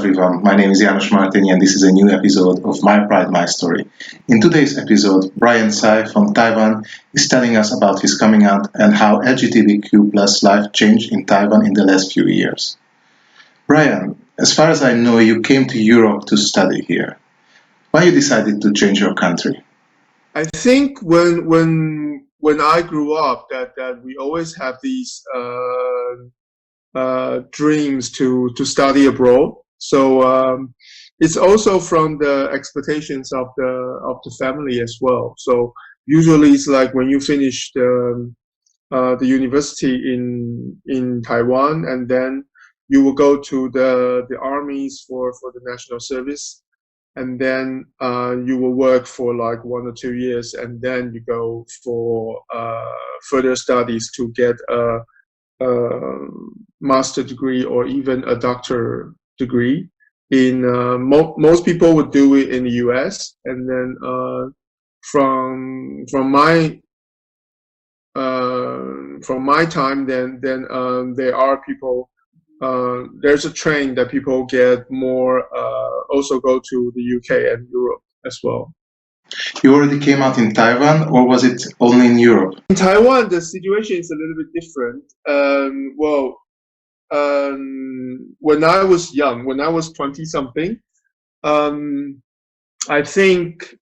everyone, my name is Janos Martenyi and this is a new episode of My Pride, My Story. In today's episode, Bryan Tsai from Taiwan is telling us about his coming out and how LGBTQ plus life changed in Taiwan in the last few years. Bryan, as far as I know, you came to Europe to study here. Why you decided to change your country? I think when I grew up, that we always have these dreams to study abroad. So it's also from the expectations of the family as well. So usually it's like when you finish the university in Taiwan, and then you will go to the armies for the national service, and then you will work for like 1 or 2 years, and then you go for further studies to get a master degree or even a doctor degree. In most people would do it in the US, and then from my time, then there are people. There's a trend that people get more, also go to the UK and Europe as well. You already came out in Taiwan, or was it only in Europe? In Taiwan, the situation is a little bit different. When I was young, when I was 20-something, I think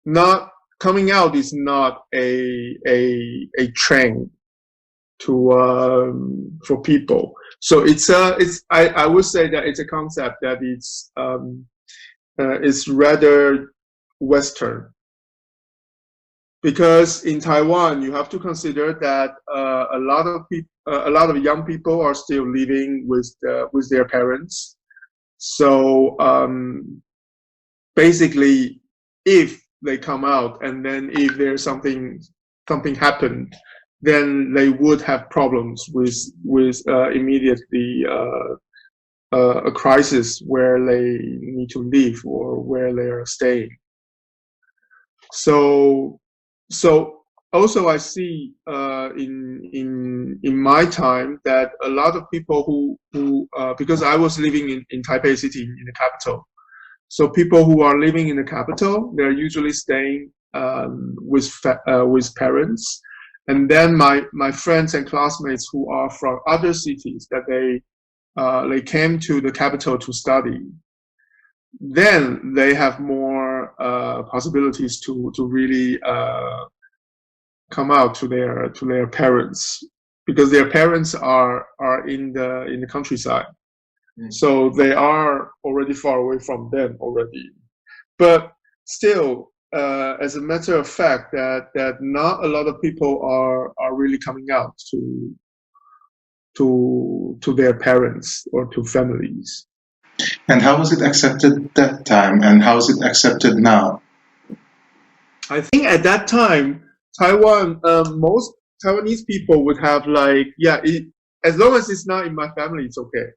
not coming out is not a trend for people. So I would say that it's a concept that it's rather Western, because in Taiwan you have to consider that a lot of young people are still living with their parents. So basically, if they come out and then if there's something happened, then they would have problems with immediately a crisis where they need to live or where they are staying. So also I see in my time that a lot of people who because I was living in Taipei City, in the capital. So people who are living in the capital, they're usually staying with parents. And then my friends and classmates who are from other cities, that they came to the capital to study, then they have more possibilities to really come out to their parents, because their parents are in the countryside. So they are already far away from them already. But still, as a matter of fact, that not a lot of people are really coming out to their parents or to families. And how was it accepted that time, and how is it accepted now? I think at that time, Taiwan, most Taiwanese people would have like, as long as it's not in my family, it's okay.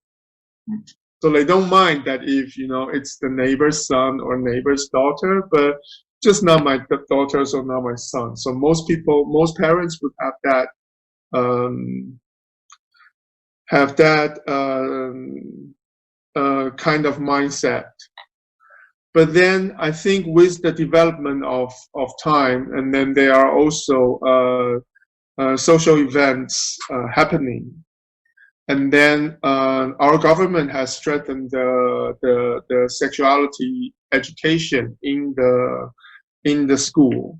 So they don't mind that if it's the neighbor's son or neighbor's daughter, but just not my daughters or not my son. So most parents would have that kind of mindset. But then I think with the development of time, and then there are also social events happening, and then our government has strengthened the sexuality education in the school.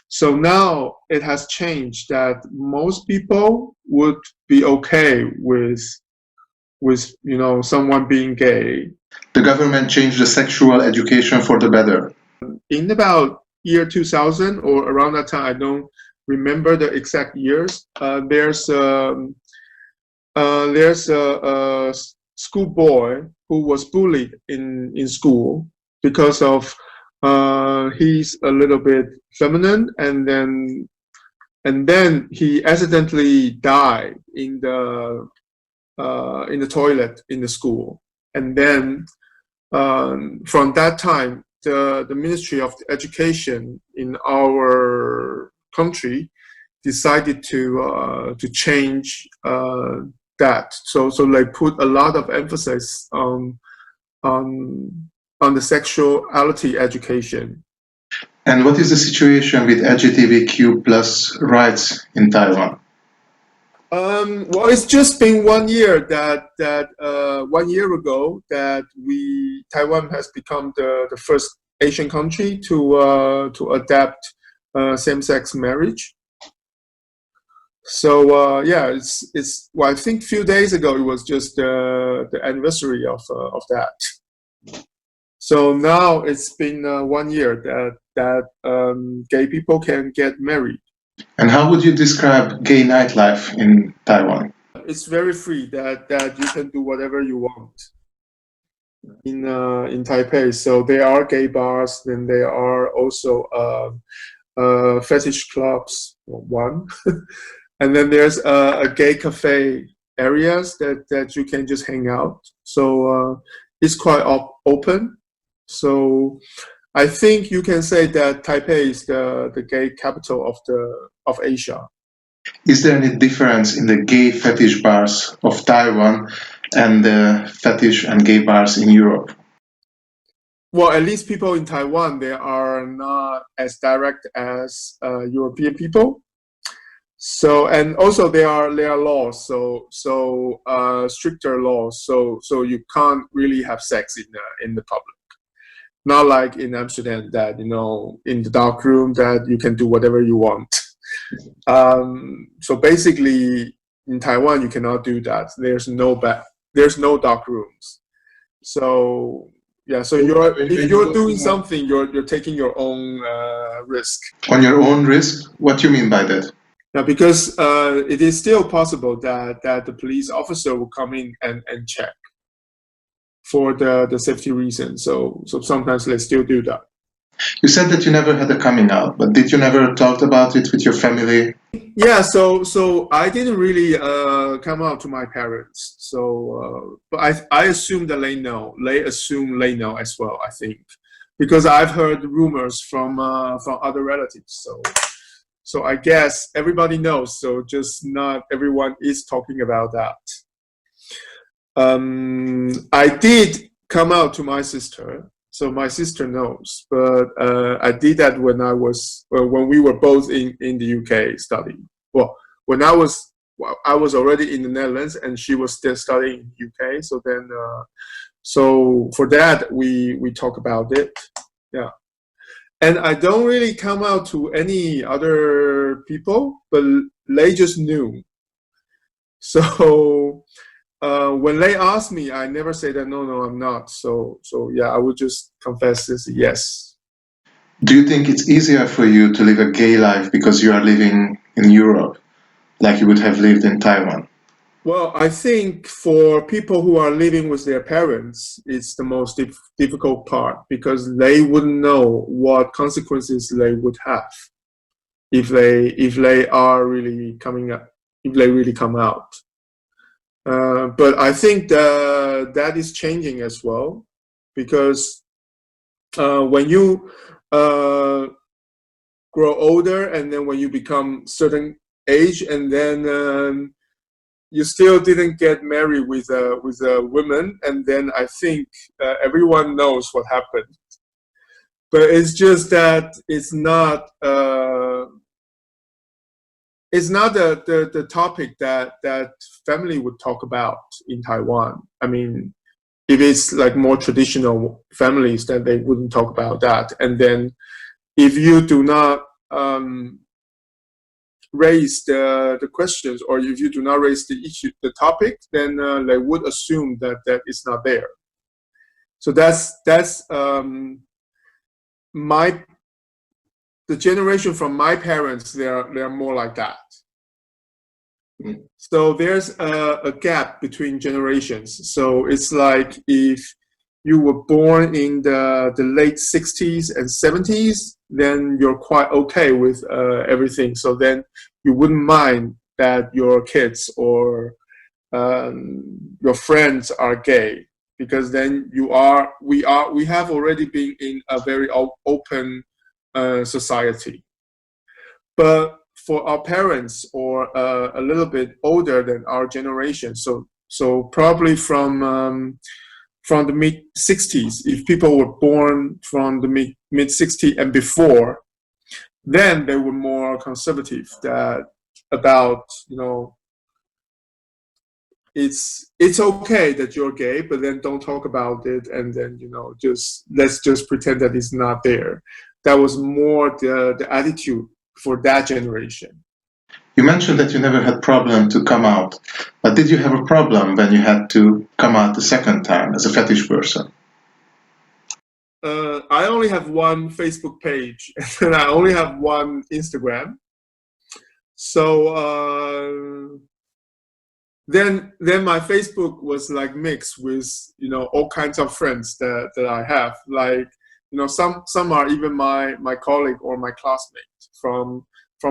So now it has changed that most people would be okay with someone being gay. The government changed the sexual education for the better. In about year 2000 or around that time, I don't remember the exact years. There's a schoolboy who was bullied in school because of he's a little bit feminine, and then he accidentally died in the toilet in the school. And then from that time, the Ministry of Education in our country decided to change that. So they put a lot of emphasis on the sexuality education. And what is the situation with LGBTQ plus rights in Taiwan? Well, it's just been 1 year that 1 year ago that Taiwan has become the first Asian country to adapt same-sex marriage. So yeah, it's well, I think a few days ago it was just the anniversary of that. So now it's been 1 year that gay people can get married. And how would you describe gay nightlife in Taiwan? It's very free that you can do whatever you want in Taipei. So there are gay bars, then there are also fetish clubs, one, and then there's a gay cafe areas that you can just hang out. So it's quite open. So I think you can say that Taipei is the gay capital of Asia. Is there any difference in the gay fetish bars of Taiwan and the fetish and gay bars in Europe? Well, at least people in Taiwan, they are not as direct as European people. So, and also there are laws, so stricter laws. So you can't really have sex in the public. Not like in Amsterdam that, in the dark room that you can do whatever you want. So basically in Taiwan, you cannot do that. There's no dark rooms. So yeah, so if you're doing something, you're taking your own risk. On your own risk? What do you mean by that? Now, because it is still possible that the police officer will come in and check for the safety reason. So sometimes they still do that. You said that you never had a coming out, but did you never talk about it with your family? Yeah, so I didn't really come out to my parents. So, but I assume that they know. They assume they know as well, I think, because I've heard rumors from other relatives. So I guess everybody knows. So just not everyone is talking about that. I did come out to my sister. So my sister knows, but I did that when we were both in the UK studying. Well, when I was already in the Netherlands and she was still studying in the UK. So then, so for that we talk about it, yeah. And I don't really come out to any other people, but they just knew. So. When they ask me, I never say that no, I'm not. So yeah, I would just confess this yes. Do you think it's easier for you to live a gay life because you are living in Europe, like you would have lived in Taiwan? Well, I think for people who are living with their parents, it's the most difficult part because they wouldn't know what consequences they would have if they are really coming up, if they really come out. But I think that is changing as well, because when you grow older and then when you become certain age and then you still didn't get married with a woman, and then I think everyone knows what happened. But it's just that it's not. It's not the topic that family would talk about in Taiwan. I mean, if it's like more traditional families, then they wouldn't talk about that. And then if you do not raise the questions, or if you do not raise the issue, the topic, then they would assume that it's not there. So that's the generation from my parents, they're more like that. So there's a gap between generations. So it's like if you were born in the late 60s and 70s, then you're quite okay with everything. So then you wouldn't mind that your kids or your friends are gay, because then we have already been in a very open society. But for our parents or a little bit older than our generation, so probably from the mid 60s, if people were born from the mid 60s and before, then they were more conservative about, it's okay that you're gay, but then don't talk about it, and then let's just pretend that it's not there. That was more the attitude for that generation. You mentioned that you never had problem to come out, but did you have a problem when you had to come out the second time as a fetish person? I only have one Facebook page, and I only have one Instagram. So then my Facebook was like mixed with all kinds of friends that I have. Like some are even my colleague or my classmate from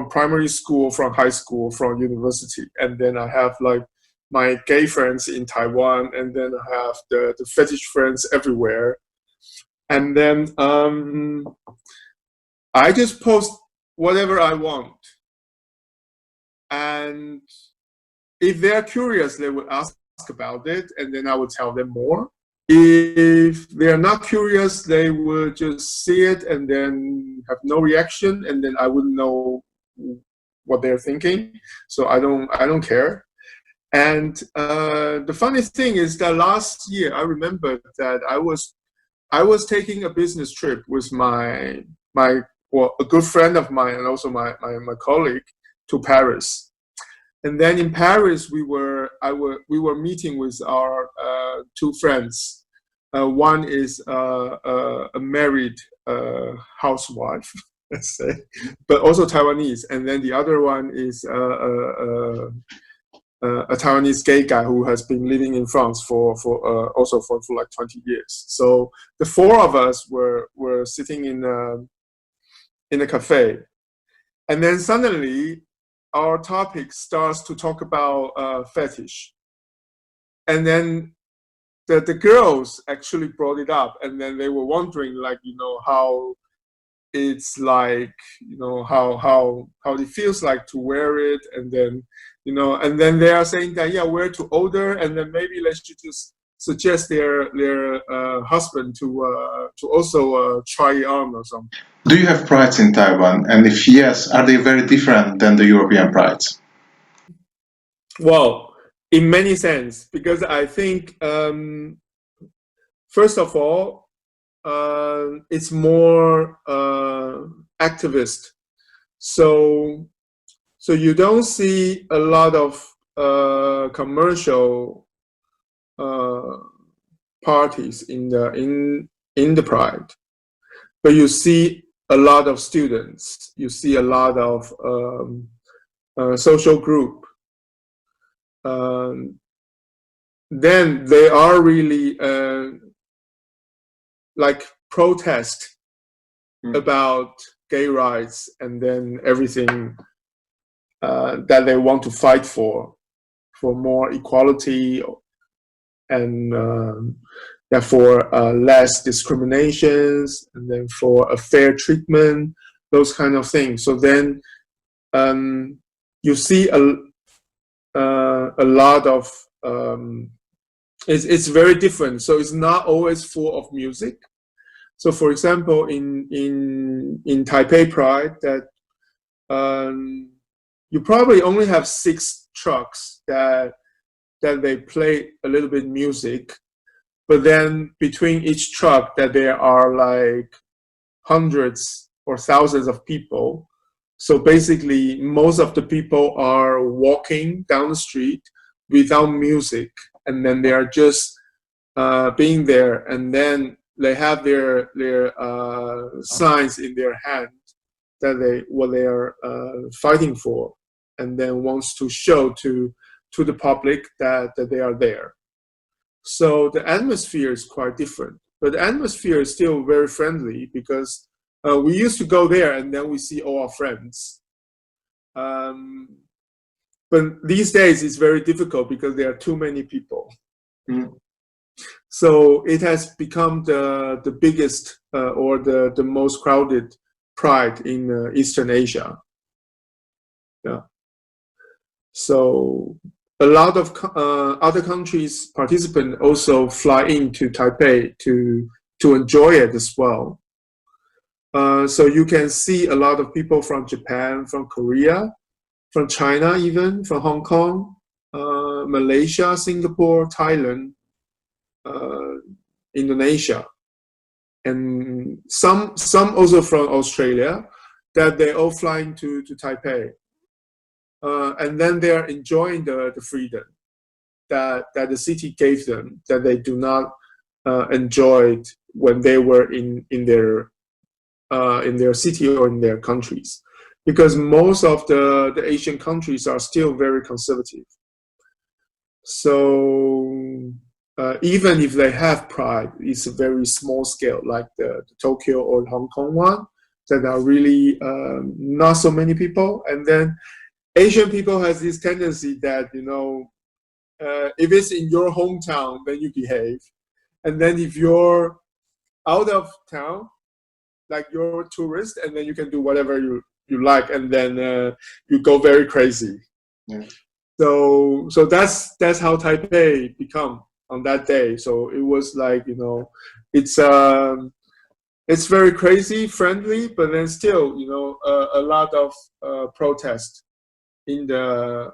primary school, from high school, from university, and then I have like my gay friends in Taiwan, and then I have the fetish friends everywhere. And then I just post whatever I want. And if they're curious, they would ask about it, and then I would tell them more. If they're not curious, they would just see it and then have no reaction, and then I wouldn't know what they're thinking. So I don't care. And the funny thing is that last year, I remember that I was taking a business trip with a good friend of mine and also my colleague to Paris. And then in Paris, we were meeting with our two friends. One is a married housewife, let's say, but also Taiwanese. And then the other one is a Taiwanese gay guy who has been living in France for like 20 years. So the four of us were sitting in a cafe, and then suddenly our topic starts to talk about fetish, and then the girls actually brought it up, and then they were wondering, like, how it's like, how it feels like to wear it, and then and then they are saying that, yeah, we're too older, and then maybe let's just suggest their husband to also try it on or something. Do you have prides in Taiwan? And if yes, are they very different than the European prides? Well, in many sense, because I think first of all, it's more activist. So you don't see a lot of commercial parties in the Pride, but you see a lot of students. You see a lot of social group. Then they are really like protest about gay rights, and then everything that they want to fight for more equality, and for less discriminations, and then for a fair treatment, those kind of things. So then you see a lot of it's very different. So it's not always full of music. So for example, in Taipei Pride, that you probably only have 6 trucks that they play a little bit music, but then between each truck that there are like hundreds or thousands of people. So basically, most of the people are walking down the street without music, and then they are just being there, and then they have their signs in their hand that what they are fighting for, and then wants to show to the public that they are there. So the atmosphere is quite different, but the atmosphere is still very friendly, because we used to go there and then we see all our friends. But these days it's very difficult because there are too many people. So it has become the biggest or the most crowded Pride in Eastern Asia. Yeah. So a lot of other countries participants also fly into Taipei to enjoy it as well. So you can see a lot of people from Japan, from Korea, from China, even from Hong Kong, Malaysia, Singapore, Thailand, Indonesia, and some also from Australia, that they all flying to Taipei, and then they are enjoying the freedom that the city gave them, that they do not enjoy when they were in their city or in their countries, because most of the Asian countries are still very conservative. So even if they have pride, it's a very small scale, like the Tokyo or Hong Kong one, that are really not so many people. And then Asian people has this tendency that, if it's in your hometown, then you behave. And then if you're out of town, like you're a tourist, and then you can do whatever you like, and then you go very crazy. Yeah. So that's how Taipei become on that day. So it was like, it's very crazy, friendly, but then still, a lot of protest in the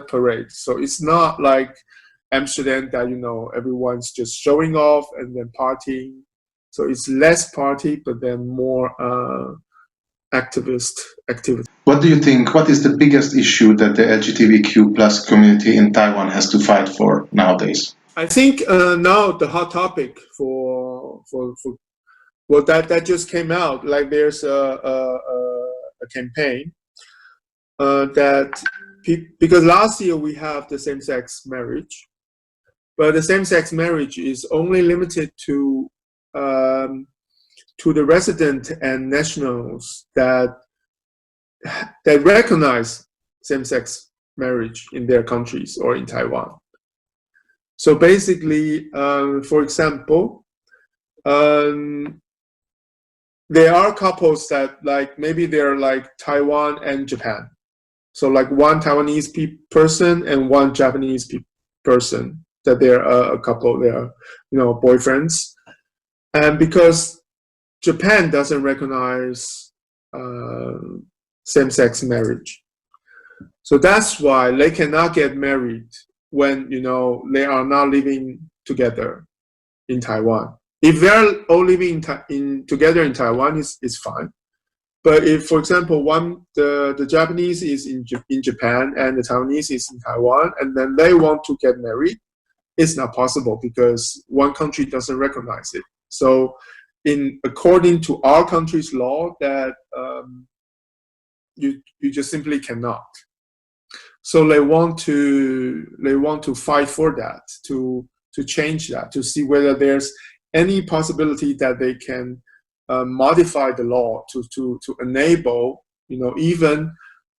parade. So it's not like Amsterdam that everyone's just showing off and then partying. So it's less party, but then more activist activity. What do you think? What is the biggest issue that the LGBTQ plus community in Taiwan has to fight for nowadays? I think now the hot topic for well, that just came out. Like there's a campaign that because last year we have the same-sex marriage, but the same-sex marriage is only limited to the resident and nationals that recognize same-sex marriage in their countries or in Taiwan. So basically, for example, there are couples that like maybe they're like Taiwan and Japan. So like one Taiwanese person and one Japanese person, that they're a couple, they are, boyfriends. And because Japan doesn't recognize same-sex marriage, so that's why they cannot get married when they are not living together in Taiwan. If they're all living together in Taiwan, it's fine. But if, for example, the Japanese is in Japan and the Taiwanese is in Taiwan, and then they want to get married, it's not possible because one country doesn't recognize it. So, according to our country's law, that you just simply cannot. So they want to fight for that, to change that, to see whether there's any possibility that they can modify the law to enable even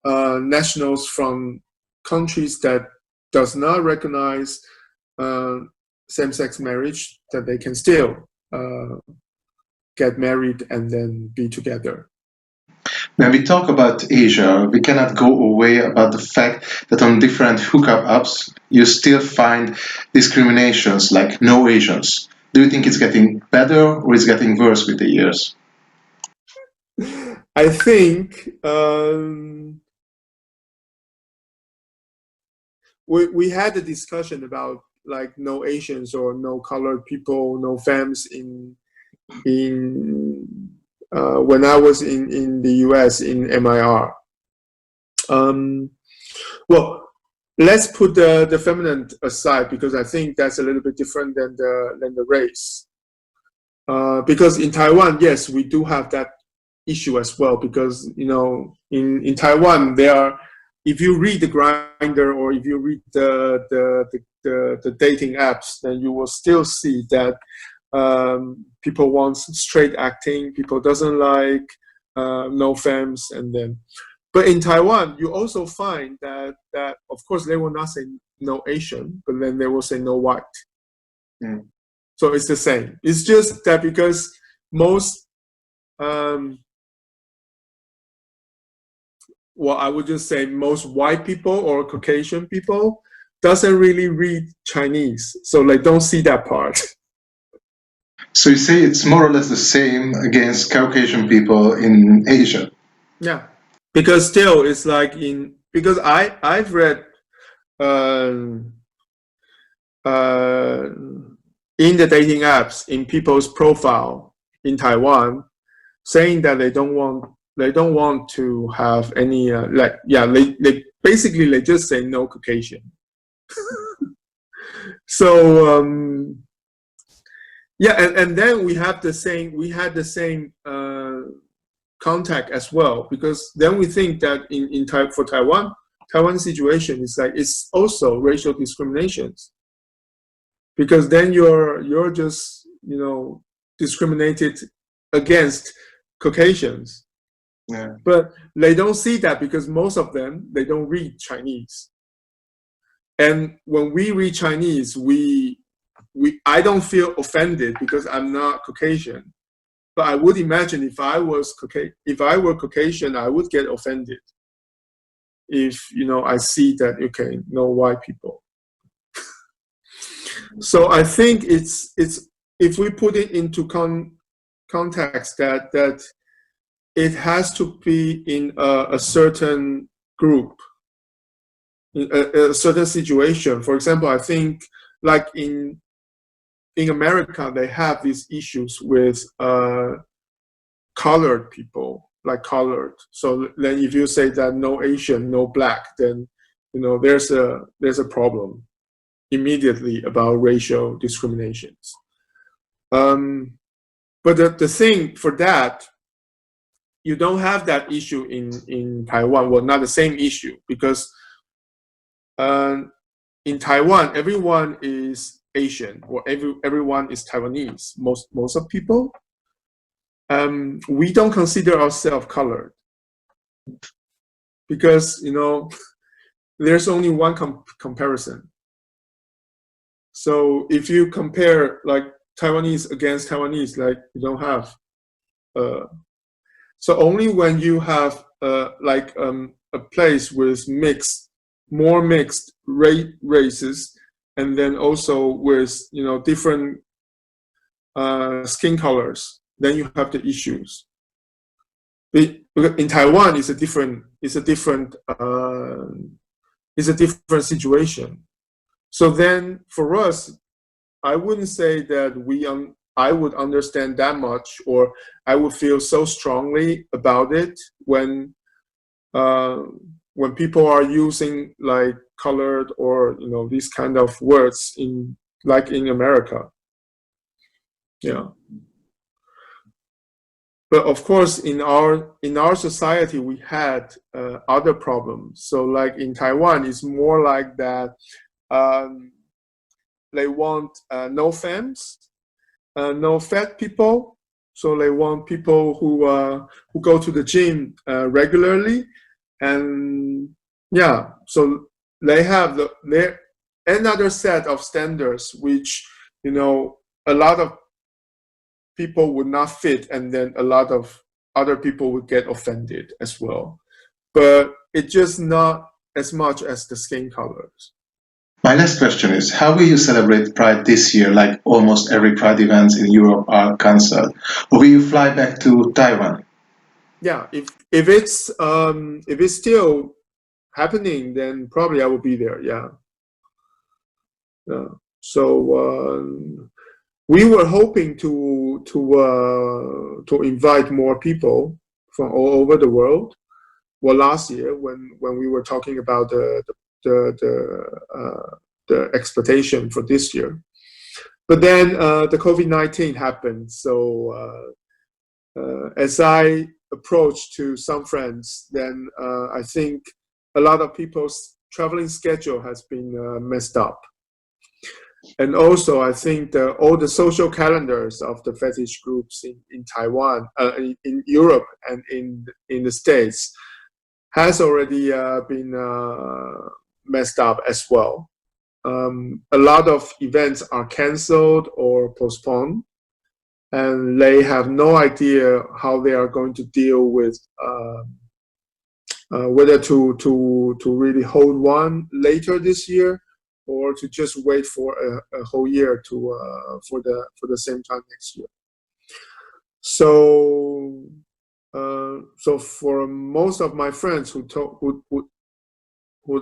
nationals from countries that does not recognize same-sex marriage, that they can still get married and then be together. When we talk about Asia, we cannot go away about the fact that on different hookup apps, you still find discriminations like no Asians. Do you think it's getting better or it's getting worse with the years? I think we had a discussion about like no Asians or no colored people, no femmes in when I was in the US in MIR. Well, let's put the feminine aside because I think that's a little bit different than the race. Because in Taiwan, yes, we do have that issue as well. Because in Taiwan, if you read the Grindr or if you read the dating apps, then you will still see that people want straight acting. People doesn't like no femmes, and then. But in Taiwan, you also find that of course they will not say no Asian, but then they will say no white. Mm. So it's the same. It's just that because most well, I would just say most white people or Caucasian people doesn't really read Chinese, so they don't see that part. So you say it's more or less the same against Caucasian people in Asia. Yeah, because still it's like because I've read um, uh, in the dating apps in people's profile in Taiwan saying that they don't want to have any they basically they just say no Caucasian. So yeah, and then we had the same contact as well, because then we think that for Taiwan situation is like it's also racial discriminations, because then you're just discriminated against Caucasians. Yeah. But they don't see that because most of them they don't read Chinese. And when we read Chinese, I don't feel offended because I'm not Caucasian. But I would imagine if I were Caucasian, I would get offended if I see that no white people. So I think it's if we put it into context that it has to be in a certain group, in a certain situation. For example, I think like in America, they have these issues with colored people, like colored. So then if you say that no Asian, no black, then there's a problem immediately about racial discriminations. But the thing for that, you don't have that issue in Taiwan. Well, not the same issue, because in Taiwan, everyone is Asian, or everyone is Taiwanese. Most of people, we don't consider ourselves colored, because there's only one comparison. So if you compare like Taiwanese against Taiwanese, like you don't have. So only when you have a place with more mixed races, and then also with different skin colors, then you have the issues. In Taiwan, it's a different situation. So then for us, I wouldn't say that I would understand that much, or I would feel so strongly about it when people are using like colored or these kind of words in America. Yeah. But of course, in our society, we had other problems. So like in Taiwan, it's more like that. They want no femmes, no fat people. So they want people who go to the gym regularly, and yeah. So they have another set of standards which a lot of people would not fit, and then a lot of other people would get offended as well. But it's just not as much as the skin colors. My last question is, how will you celebrate Pride this year, like almost every Pride events in Europe are cancelled? Or will you fly back to Taiwan? Yeah, if it's still happening, then probably I will be there. Yeah. So we were hoping to invite more people from all over the world. Well, last year when we were talking about the expectation for this year, but then the COVID-19 happened. So as I approached to some friends, then I think a lot of people's traveling schedule has been messed up. And also, I think all the social calendars of the fetish groups in Taiwan, in Europe, and in the States has already been messed up as well. A lot of events are canceled or postponed, and they have no idea how they are going to deal with whether to really hold one later this year, or to just wait for a whole year to for the same time next year. So so for most of my friends who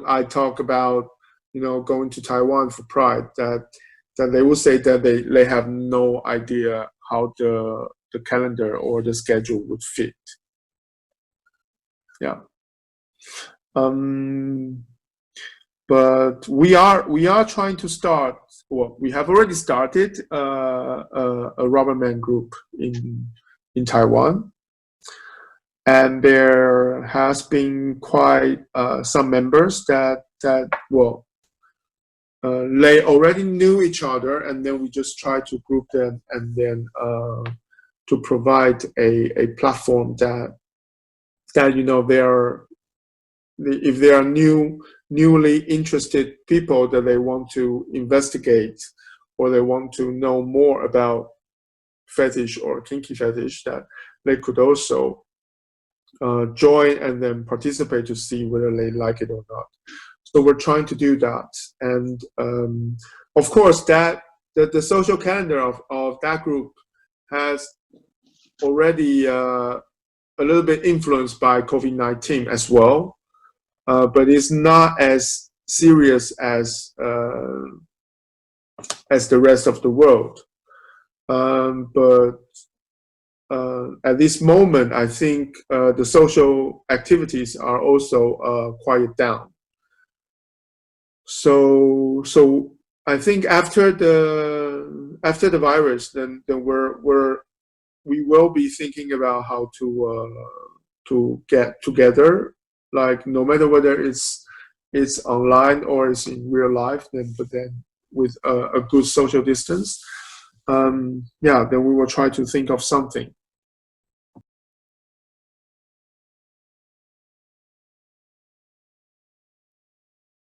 I talk about, going to Taiwan for Pride, that they will say that they have no idea how the calendar or the schedule would fit. Yeah. But we are trying to start. Well, we have already started a Rubbermen group in Taiwan, and there has been quite some members that they already knew each other, and then we just try to group them, and then to provide a platform that if there are newly interested people that they want to investigate, or they want to know more about fetish or kinky fetish, that they could also join and then participate to see whether they like it or not. So we're trying to do that, and of course that the social calendar of that group has already a little bit influenced by COVID-19 as well. But it's not as serious as the rest of the world. But at this moment, I think the social activities are also quiet down. So I think after the virus, then we will be thinking about how to get together. Like, no matter whether it's online or it's in real life, but then with a good social distance, then we will try to think of something.